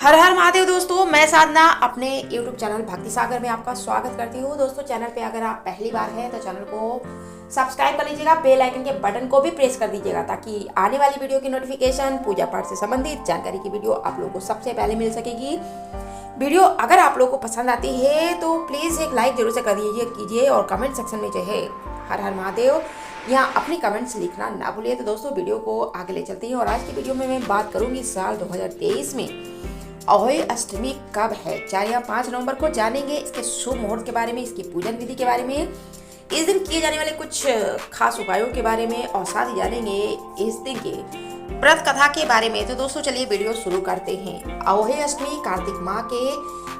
हर हर महादेव दोस्तों, मैं साधना अपने YouTube चैनल भक्ति सागर में आपका स्वागत करती हूँ। दोस्तों, चैनल पे अगर आप पहली बार हैं तो चैनल को सब्सक्राइब कर लीजिएगा, बेल आइकन के बटन को भी प्रेस कर दीजिएगा ताकि आने वाली वीडियो की नोटिफिकेशन, पूजा पाठ से संबंधित जानकारी की वीडियो आप लोगों को सबसे पहले मिल सकेगी। वीडियो अगर आप लोगों को पसंद आती है तो प्लीज़ एक लाइक जरूर से कर कीजिए और कमेंट सेक्शन में जो है हर हर महादेव यहाँ अपनी कमेंट्स लिखना ना भूलिए। तो दोस्तों, वीडियो को आगे ले चलते हैं और आज की वीडियो में मैं बात करूंगी साल 2023 में अहोई अष्टमी कब है। 4 या 5 नवंबर को जानेंगे इसके शुभ मुहूर्त के बारे में, इसकी पूजन विधि के बारे में, इस दिन किए जाने वाले कुछ खास उपायों के बारे में और साथ ही जानेंगे इस दिन के व्रत कथा के बारे में। तो दोस्तों, चलिए वीडियो शुरू करते हैं। अहोई अष्टमी कार्तिक माह के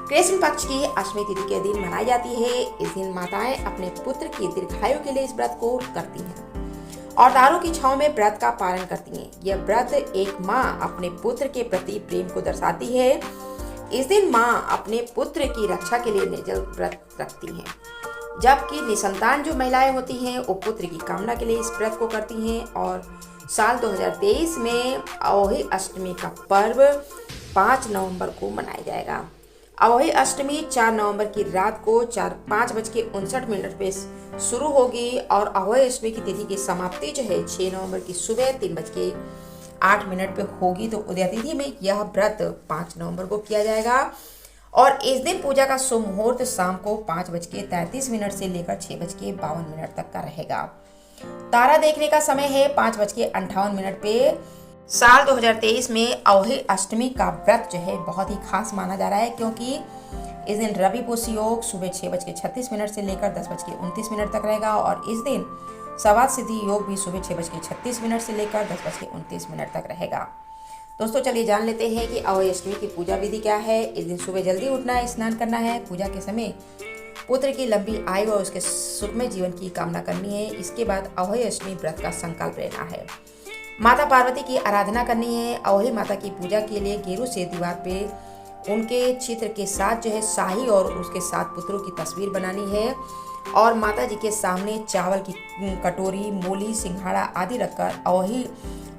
कृष्ण पक्ष की अष्टमी तिथि के दिन मनाई जाती है। इस दिन माताएं अपने पुत्र की दीर्घायु के लिए इस व्रत को करती हैं और तारों की छांव में व्रत का पालन करती हैं। यह व्रत एक माँ अपने पुत्र के प्रति प्रेम को दर्शाती है। इस दिन माँ अपने पुत्र की रक्षा के लिए निर्जल व्रत रखती हैं, जबकि निसंतान जो महिलाएं होती हैं वो पुत्र की कामना के लिए इस व्रत को करती हैं। और साल 2023 में अहोई अष्टमी का पर्व 5 नवंबर को मनाया जाएगा। अहोई अष्टमी 4 नवंबर की रात को 5:59 पे शुरू होगी और अहोई अष्टमी की तिथि की समाप्ति जो है 6 नवंबर की सुबह 3:08 पे होगी। तो उदय तिथि में यह व्रत 5 नवंबर को किया जाएगा और इस दिन पूजा का शुभ मुहूर्त शाम को 5:33 से लेकर 6:52 तक का रहेगा। तारा देखने का समय है 5:58 पे। साल 2023 में अहोई अष्टमी का व्रत जो है बहुत ही खास माना जा रहा है, क्योंकि इस दिन रवि पुष्य योग सुबह 6:36 से लेकर 10:29 तक रहेगा और इस दिन सवाद सिद्धि योग भी सुबह 6:36 से लेकर 10:29 तक रहेगा। दोस्तों, चलिए जान लेते हैं कि अहोई अष्टमी की पूजा विधि क्या है। इस दिन सुबह जल्दी उठना है, स्नान करना है, पूजा के समय पुत्र की लंबी आयु और उसके सुखमय जीवन की कामना करनी है। इसके बाद अहोई अष्टमी व्रत का संकल्प लेना है। माता पार्वती की आराधना करनी है। अहोई माता की पूजा के लिए गेरू से दीवार पे उनके चित्र के साथ जो है शाही और उसके 7 पुत्रों की तस्वीर बनानी है और माता जी के सामने चावल की कटोरी, मूली, सिंघाड़ा आदि रखकर अहोई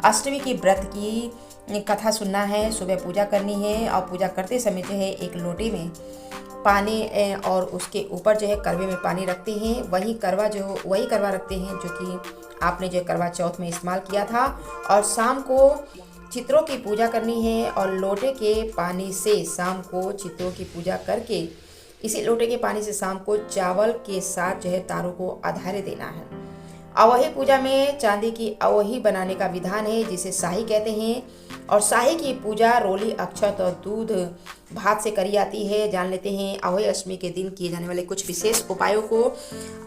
अष्टमी की व्रत की कथा सुनना है। सुबह पूजा करनी है और पूजा करते समय जो है एक लोटे में पानी और उसके ऊपर जो है करवे में पानी रखते हैं। वही करवा रखते हैं जो कि आपने जो करवा चौथ में इस्तेमाल किया था। और शाम को चित्रों की पूजा करनी है और लोटे के पानी से शाम को चित्रों की पूजा करके इसी लोटे के पानी से शाम को चावल के साथ जो है तारों को आधार्य देना है। अहोई पूजा में चांदी की अहोई बनाने का विधान है, जिसे शाही कहते हैं और शाही की पूजा रोली, अक्षत और दूध भात से करी जाती है। जान लेते हैं अहोई अष्टमी के दिन किए जाने वाले कुछ विशेष उपायों को।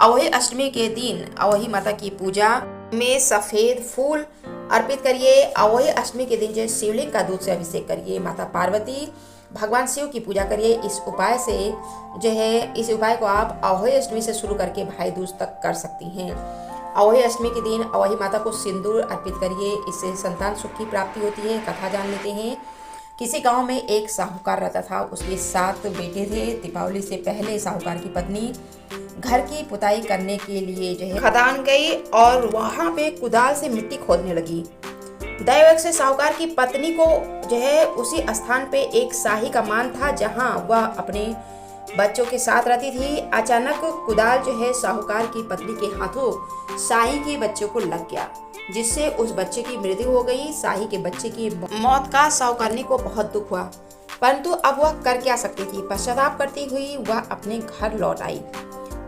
अहोई अष्टमी के दिन अहोई माता की पूजा में सफेद फूल अर्पित करिए। अहोई अष्टमी के दिन जो शिवलिंग का दूध से अभिषेक करिए। माता पार्वती, भगवान शिव की पूजा करिए। इस उपाय को आप अहोई अष्टमी से शुरू करके भाई दूज तक कर सकती हैं। अहोई अष्टमी के दिन अहोई माता को सिंदूर अर्पित करिए, इससे संतान सुख की प्राप्ति होती है। कथा जान लेते हैं। किसी गांव में एक साहूकार रहता था, उसके 7 बेटे थे। दीपावली से पहले साहूकार की पत्नी घर की पुताई करने के लिए जो है खदान गई और वहां पे कुदाल से मिट्टी खोदने लगी। दैवक से साहूकार की पत्नी को जो है उसी स्थान पे एक शाही का मान था जहां वह अपने बच्चों के साथ रहती थी। अचानक कुदाल जो है साहूकार की पत्नी के हाथों शाही के बच्चों को लग गया, जिससे उस बच्चे की मृत्यु हो गई। शाही के बच्चे की मौत का साहूकारनी को बहुत दुख हुआ, परंतु अब वह कर क्या सकती थी। पश्चाताप करती हुई वह अपने घर लौट आई।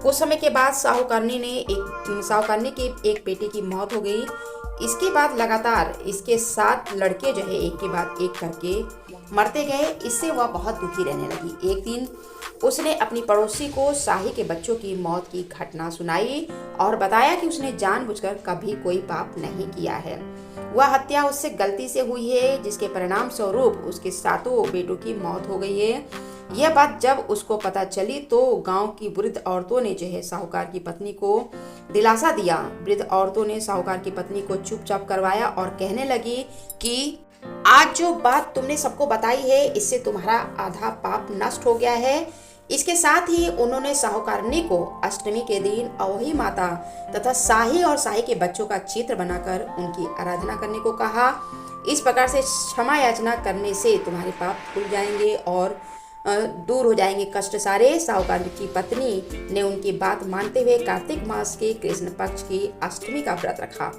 कुछ समय के बाद साहूकारनी के एक बेटे की मौत हो गई। इसके बाद लगातार इसके 7 लड़के जो है एक के बाद एक करके मरते गए। इससे वह बहुत दुखी रहने लगी। एक दिन उसने अपनी पड़ोसी को शाही के बच्चों की मौत की घटना सुनाई और बताया कि उसने जानबूझकर कभी कोई पाप नहीं किया है। वह हत्या उससे गलती से हुई है, जिसके परिणाम स्वरूप उसके 7 बेटों की मौत हो गई है। यह बात जब उसको पता चली तो गांव की वृद्ध औरतों ने जो है साहूकार की पत्नी को दिलासा दिया। वृद्ध औरतों ने साहूकार की पत्नी को चुपचाप करवाया और कहने लगी कि आज जो बात तुमने सबको बताई है, इससे तुम्हारा आधा पाप नष्ट हो गया है। इसके साथ ही उन्होंने साहूकारनी को अष्टमी के दिन अहोई माता तथा शाही और शाही के बच्चों का चित्र बनाकर उनकी आराधना करने को कहा। इस प्रकार से क्षमा याचना करने से तुम्हारे पाप खुल जाएंगे और दूर हो जाएंगे कष्ट सारे। साहूकार की पत्नी ने उनकी बात मानते हुए कार्तिक मास के कृष्ण पक्ष की अष्टमी का व्रत रखा।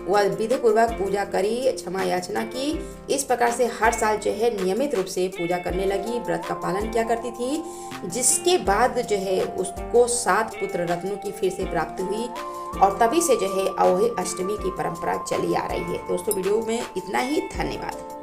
वह विधि पूर्वक पूजा करी, क्षमा याचना की। इस प्रकार से हर साल जो है नियमित रूप से पूजा करने लगी, व्रत का पालन किया करती थी, जिसके बाद जो है उसको 7 पुत्र रत्नों की फिर से प्राप्ति हुई और तभी से जो है अहोई अष्टमी की परंपरा चली आ रही है। दोस्तों वीडियो में इतना ही, धन्यवाद।